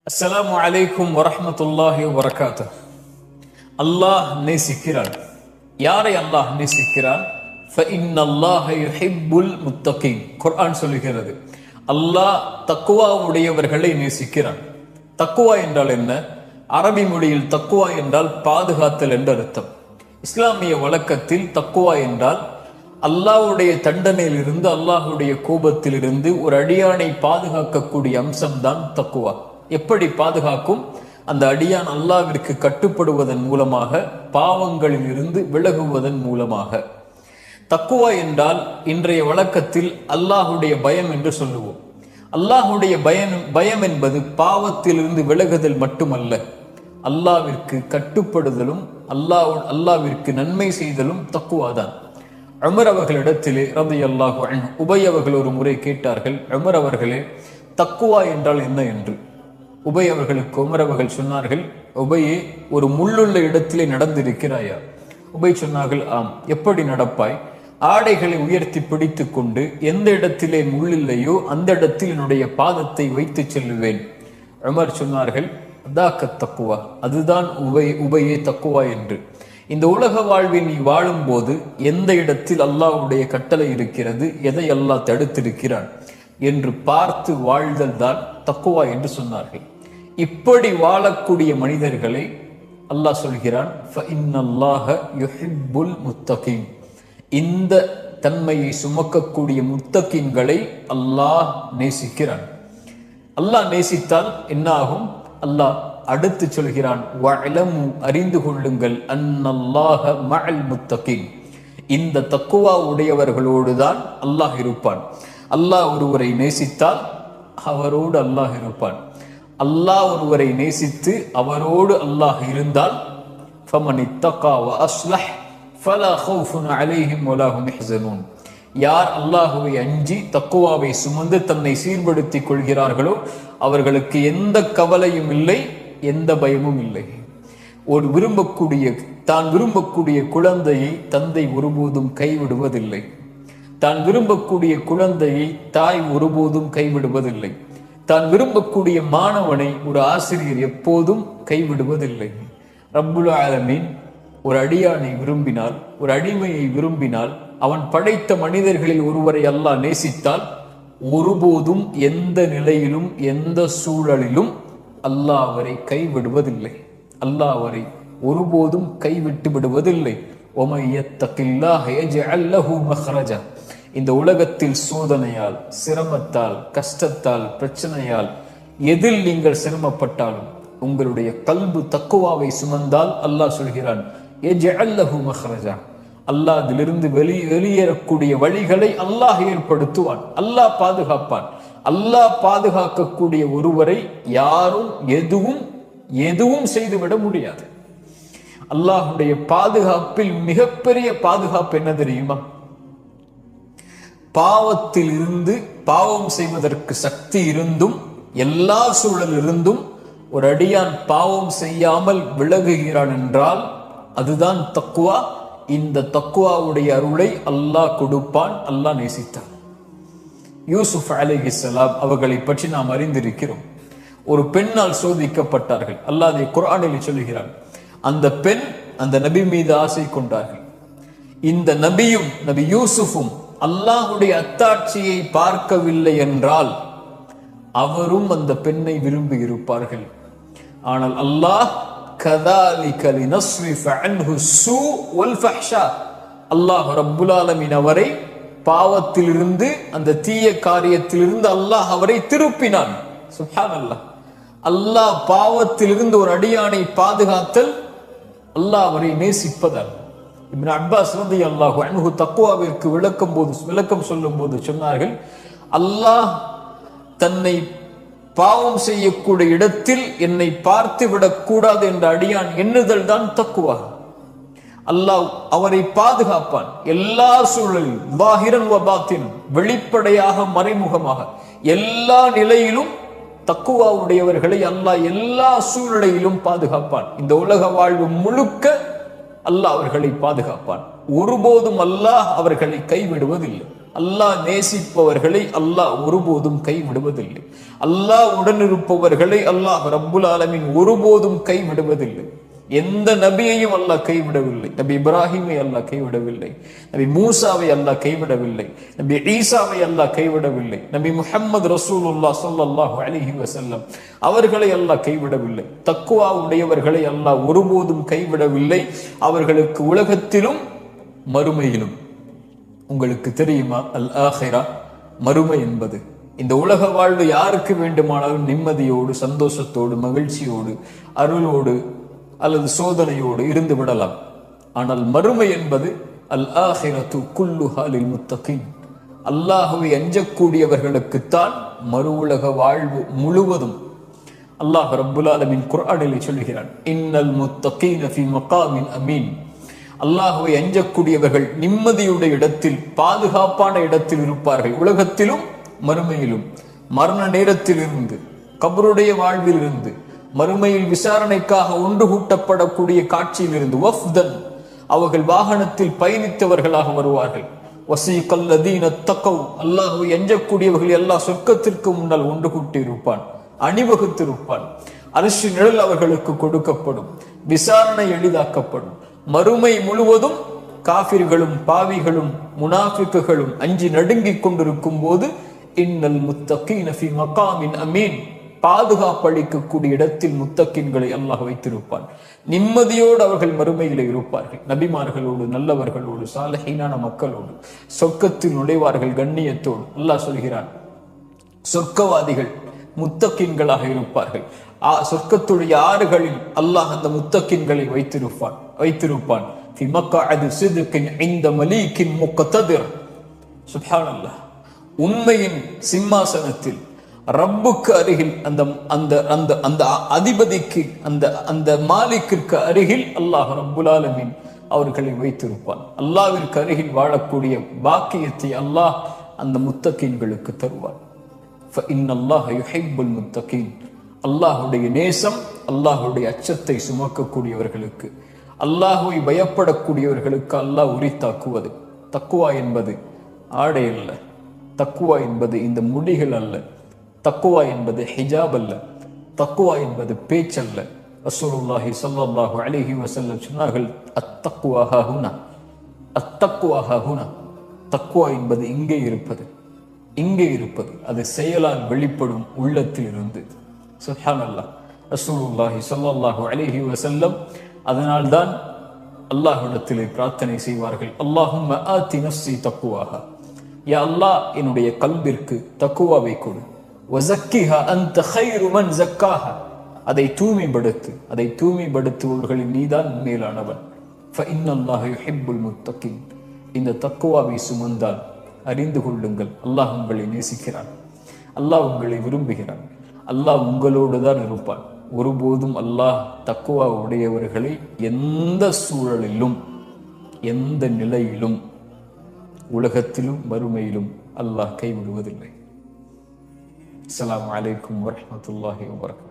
அஸ்ஸலாமு அலைக்கும் வரஹ்மத்துல்லாஹி வபரகாத்துஹ். அல்லாஹ் நேசிக்கிறான். யாரை அல்லாஹ் நேசிக்கிறான்? ஃபஇன்னல்லாஹ யுஹிப்புல் முத்தகீன். குர்ஆன் சொல்லுகிறது, அல்லாஹ் தக்வா உடையவர்களை நேசிக்கிறான். தக்வா என்றால் என்ன? அரபி மொழியில் தக்வா என்றால் பாதுகாத்தல் என்ற அர்த்தம். இஸ்லாமிய வழக்கத்தில் தக்வா என்றால் அல்லாஹ்வுடைய தண்டனையிலிருந்து, அல்லாஹ்வுடைய கோபத்திலிருந்து ஒரு அடியானை பாதுகாக்கக்கூடிய அம்சம்தான் தக்வா. எப்படி பாதுகாக்கும்? அந்த அடியான் அல்லாஹ்விற்கு கட்டுப்படுவதன் மூலமாக, பாவங்களில் இருந்து விலகுவதன் மூலமாக. தக்குவா என்றால் இன்றைய வழக்கத்தில் அல்லாஹுடைய பயம் என்று சொல்லுவோம். அல்லாஹுடைய பயம் என்பது பாவத்திலிருந்து விலகுதல் மட்டுமல்ல, அல்லாஹ்விற்கு கட்டுப்படுதலும் அல்லாஹ்விற்கு நன்மை செய்தலும் தக்குவா தான். உமர் அவர்களிடத்திலே ரலியல்லாஹு அன்ஹு உபை அவர்கள் ஒரு முறை கேட்டார்கள், உமர் அவர்களே, தக்குவா என்றால் என்ன என்று. உபை அவர்களுக்கு உமர் அவர்கள் சொன்னார்கள், உபையே, ஒரு முள்ளுள்ள இடத்திலே நடந்திருக்கிறாயா? உபை சொன்னார்கள், ஆம். எப்படி நடப்பாய்? ஆடைகளை உயர்த்தி பிடித்து கொண்டு எந்த இடத்திலே முள்ளில்லையோ அந்த இடத்தில் என்னுடைய பாதத்தை வைத்து செல்லுவேன். உமர் சொன்னார்கள், அதாக்க தக்குவா, அதுதான் உபையே தக்குவா என்று. இந்த உலக வாழ்வில் நீ வாழும் போது எந்த இடத்தில் அல்லாஹ்வுடைய கட்டளை இருக்கிறது, எதை அல்லாஹ் தடுத்திருக்கிறான் என்று பார்த்து வாழ்தல் தான் தக்குவா என்று சொன்னார்கள். இப்படி வாழக்கூடிய மனிதர்களை அல்லாஹ் சொல்கிறான், ஃபஇன்னல்லாஹ யுஹிப்புல் முத்தகீன். இந்த தன்மையை சுமக்கக்கூடிய முத்தகீன்களை அல்லாஹ் நேசிக்கிறான். அல்லாஹ் நேசித்தால் என்ன ஆகும்? அல்லாஹ் அடுத்து சொல்கிறான், வஅலமு, அறிந்து கொள்ளுங்கள், அன்னல்லாஹ மஅல் முத்தகீன். இந்த தக்குவா உடையவர்களோடு தான் அல்லாஹ் இருப்பான். அல்லாஹ் ஒருவரை நேசித்தால் அவரோடு அல்லாஹ் இருப்பான். அல்லாஹ் ஒருவரை நேசித்து அவரோடு அல்லாஹ் இருந்தால், ஃபமன் இத்தகா வ அஸ்லஹ் ஃபலா ஹௌஃபுன் அலைஹிம் வலா ஹும் யஹ்ஸனூன். யார் அல்லாஹ்வை அஞ்சி தக்குவாவை சுமந்து தன்னை சீர்படுத்திக் கொள்கிறார்களோ அவர்களுக்கு எந்த கவலையும் இல்லை, எந்த பயமும் இல்லை. தான் விரும்பக்கூடிய குழந்தையை தந்தை ஒருபோதும் கைவிடுவதில்லை. தான் விரும்பக்கூடிய குழந்தையை தாய் ஒருபோதும் கைவிடுவதில்லை. தான் விரும்பக்கூடிய மாணவனை ஒரு ஆசிரியர் எப்போதும் கைவிடுவதில்லை. ரப்புல் ஆலமீன் ஒரு அடியானை விரும்பினால், ஒரு அடிமையை விரும்பினால், அவன் படைத்த மனிதர்களில் ஒருவரை அல்லாஹ் நேசித்தால் ஒருபோதும் எந்த நிலையிலும் எந்த சூழலிலும் அல்லாஹ் அவரை கைவிடுவதில்லை. அல்லாஹ் அவரை ஒருபோதும் கைவிட்டு விடுவதில்லை. ஒமை யத்தகில்லாஹ யஜ்அல் லஹு மக்ரஜா. இந்த உலகத்தில் சோதனையால், சிரமத்தால், கஷ்டத்தால், பிரச்சனையால் எதில் நீங்கள் சிரமப்பட்டாலும் உங்களுடைய கல்பு தக்குவாவை சுமந்தால் அல்லாஹ் சொல்கிறான், யஜ்அல் லஹு மக்ரஜா. அல்லாஹ் அதிலிருந்து வெளியேறக்கூடிய வழிகளை அல்லாஹ் ஏற்படுத்துவான். அல்லாஹ் பாதுகாப்பான். அல்லாஹ் பாதுகாக்கக்கூடிய ஒருவரை யாரும் எதுவும் செய்துவிட முடியாது. அல்லாஹுடைய பாதுகாப்பில் மிகப்பெரிய பாதுகாப்பு என்ன தெரியுமா? பாவத்தில் இருந்து, பாவம் செய்வதற்கு சக்தி இருந்தும், எல்லா சூழலிருந்தும் ஒரு அடியான் பாவம் செய்யாமல் விலகுகிறான் என்றால் அதுதான் தக்குவா. இந்த தக்குவாவுடைய அருளை அல்லாஹ் கொடுப்பான். அல்லாஹ் நேசித்தான். யூசுப் அலைஹிஸ்ஸலாம் அவர்களை பற்றி நாம் அறிந்திருக்கிறோம். ஒரு பெண்ணால் சோதிக்கப்பட்டார்கள். அல்லாஹ் அதை குர்ஆனில் சொல்லுகிறான். அந்த பெண் அந்த நபி மீது ஆசை கொண்டார்கள். இந்த நபியும் நபி யூசுஃபும் அல்லாஹ்வுடைய அத்தாட்சியை பார்க்கவில்லை என்றால் அவரும் அந்த பெண்ணை விரும்பி இருப்பார்கள். ஆனால் அல்லாஹ் கதாலிக லினஸ்ரிஃப அன்ஹு ஸூ வல் ஃபஹ்ஷா, அல்லாஹ் ரப்புல் ஆலமீன் அவரை பாவத்திலிருந்து, அந்த தீய காரியத்திலிருந்து அல்லாஹ் அவரை திருப்பினான். சுப்ஹானல்லாஹ். அல்லாஹ் பாவத்திலிருந்து ஒரு அடியானை பாதுகாத்தல் அல்லாஹ் அவரை நேசிப்பதால். இப்னு அப்பாஸ் ரலியல்லாஹு அன்ஹு தக்வாவிற்கு விளக்கம் சொல்லும் போது சொன்னார்கள், அல்லாஹ் தன்னை பாவம் செய்யக்கூடிய இடத்தில் என்னை பார்த்து விடக்கூடாது என்ற அடியான் எண்ணுதல் தான் தக்குவா. அல்லாஹ் அவரை பாதுகாப்பான் எல்லா சூழலிலும், வாஹிரன் வ பாத்தின், வெளிப்படையாக மறைமுகமாக எல்லா நிலையிலும் தக்குவா உடையவர்களை அல்லாஹ் எல்லா சூழ்நிலையிலும் பாதுகாப்பான். இந்த உலக வாழ்வு முழுக்க அல்லாஹ் அவர்களை பாதுகாப்பான். ஒருபோதும் அல்லாஹ் அவர்களை கைவிடுவதில்லை. அல்லாஹ் நேசிப்பவர்களை அல்லாஹ் ஒருபோதும் கைவிடுவதில்லை. அல்லாஹ் உடனிருப்பவர்களை அல்லாஹ் ரப்புல் ஆலமீன் ஒருபோதும் கைவிடுவதில்லை. எந்த நபியையும் அல்லாஹ் கைவிடவில்லை. நபி இப்ராஹிமை அல்லாஹ் கைவிடவில்லை. நபி மூசாவை அல்லாஹ் கைவிடவில்லை. நபி ஈசாவை அல்லாஹ் கைவிடவில்லை. நபி முஹம்மது ரசூலுல்லாஹ் ஸல்லல்லாஹு அலைஹி வஸல்லம் அவர்களை அல்லாஹ் கைவிடவில்லை. தக்வா உடையவர்களை அல்லாஹ் ஒருபோதும் கைவிடவில்லை. அவர்களுக்கு உலகத்திலும் மறுமையிலும். உங்களுக்கு தெரியுமா, அல் ஆஹிரா, மறுமை என்பது, இந்த உலக வாழ்வு யாருக்கு வேண்டுமானாலும் நிம்மதியோடு, சந்தோஷத்தோடு, மகிழ்ச்சியோடு, அருளோடு அல்லது சோதனையோடு இருந்து விடலாம். ஆனால் மறுமை என்பது அல் ஆஹிரத்து குல்லுஹா லில் முத்தகீன், அல்லாஹ்வை அஞ்சக்கூடியவர்களுக்குத்தான் மறு உலக வாழ்வு முழுவதும். அல்லாஹ் ரப்புல் ஆலமீன் குர்ஆனில் சொல்கிறான், இன்னல் முத்தகீன ஃபீ மகாமின் அமீன். அல்லாஹ்வை அஞ்சக்கூடியவர்கள் நிம்மதியுடைய இடத்தில், பாதுகாப்பான இடத்தில் இருப்பார்கள். உலகத்திலும் மறுமையிலும். மரண நேரத்தில் இருந்து, கபருடைய வாழ்வில் இருந்து, மறுமையில் விசாரணைக்காக ஒன்று கூட்டப்படக்கூடிய காட்சியில் இருந்து, வஃப்தன், அவர்கள் வாகனத்தில் பயணித்தவர்களாக வருவார்கள். வஸீகல்லதீன தக்கவ், அல்லாஹ்வை அஞ்சக்கூடியவர்கள் அல்லாஹ் சொர்க்கத்திற்கு முன்னால் ஒன்று கூட்டி இருப்பான், அணிவகுத்திருப்பான். அரிசி நிழல் அவர்களுக்கு கொடுக்கப்படும். விசாரணை எளிதாக்கப்படும். மறுமை முழுவதும் காஃபிர்களும் பாவிகளும் முனாஃபிக்குகளும் அஞ்சி நடுங்கிக் கொண்டிருக்கும் போது, இன்னல் முத்தகீன ஃபீ மகாமின் அமீன், பாதுகாப்பளிக்கக்கூடிய இடத்தில் முத்தகின்களை அல்லாஹ் வைத்திருப்பான். நிம்மதியோடு அவர்கள் மறுமையிலே இருப்பார்கள். நபிமார்களோடு, நல்லவர்களோடு, சாலிஹீனான மக்களோடு சொர்க்கத்தில் நுழைவார்கள் கண்ணியத்தோடு. அல்லாஹ் சொல்கிறான், சொர்க்கவாதிகள் முத்தகின்களாக இருப்பார்கள். சொர்க்கத்துடைய ஆறுகளில் அல்லாஹ் அந்த முத்தகின்களை வைத்திருப்பான். சுப்ஹானல்லாஹ், உண்மையின் சிம்மாசனத்தில் ரப்புக்கு அருகில், அந்த அந்த அந்த அந்த அதிபதிக்கு, அந்த அந்த மாலிக்கிற்கு அருகில் அல்லாஹ் ரப்புல் ஆலமீன் அவர்களை வைத்திருப்பான். அல்லாஹ்விற்கு அருகில் வாழக்கூடிய பாக்கியத்தை அல்லாஹ் அந்த முத்தகீன்களுக்கு தருவான். ஃபஇன்னல்லாஹ யுஹிப்புல் முத்தகீன், அல்லாஹுடைய நேசம், அல்லாஹுடைய அச்சத்தை சுமக்கக்கூடியவர்களுக்கு, அல்லாஹுவை பயப்படக்கூடியவர்களுக்கு அல்லாஹ் உரித்தாக்குவது. தக்குவா என்பது ஆடை அல்ல. தக்குவா என்பது இந்த முடிகள் அல்ல. தக்குவா என்பது ஹிஜாப் அல்ல. தக்குவா என்பது பேச்சல்ல. ரசூலுல்லாஹி ஸல்லல்லாஹு அலைஹி வஸல்லம் சொன்னார்கள், அத்தக்வா ஹுனா, அத்தக்வா ஹுனா. தக்குவா என்பது இங்கே இருப்பது, இங்கே இருப்பது. அது செயலால் வெளிப்படும் உள்ளத்தில் இருந்து. சுப்ஹானல்லாஹ், ரசூலுல்லாஹி ஸல்லல்லாஹு அலைஹி வஸல்லம் அதனால்தான் அல்லாஹ்விடத்திலே பிரார்த்தனை செய்வார்கள், அல்லாஹும்ம ஆதி நஃப்ஸி தக்வாஹா, யா அல்லாஹ் என்னுடைய கல்பிற்கு தக்குவாவை கொடு. வஸக்கிஹா அன்த கைரு மன் ஸக்காஹா, அதை தூய்மைப்படுத்து, அதை தூய்மைப்படுத்துவர்களில் நீதான் மேலானவன். ஃபஇன்னல்லாஹ யுஹிப்புல் முத்தகீன், இந்த தக்குவாவை சுமந்தால் அறிந்து கொள்ளுங்கள், அல்லாஹ் உங்களை நேசிக்கிறான், அல்லாஹ் உங்களை விரும்புகிறான், அல்லாஹ் உங்களோடு தான் இருப்பான். ஒருபோதும் அல்லாஹ் தக்குவா உடையவர்களை எந்த சூழலிலும், எந்த நிலையிலும், உலகத்திலும் மறுமையிலும் அல்லாஹ் கைவிடுவதில்லை. அஸ்ஸலாமு அலைக்கும் வரஹ்மத்துல்லாஹி வபரகாத்துஹு.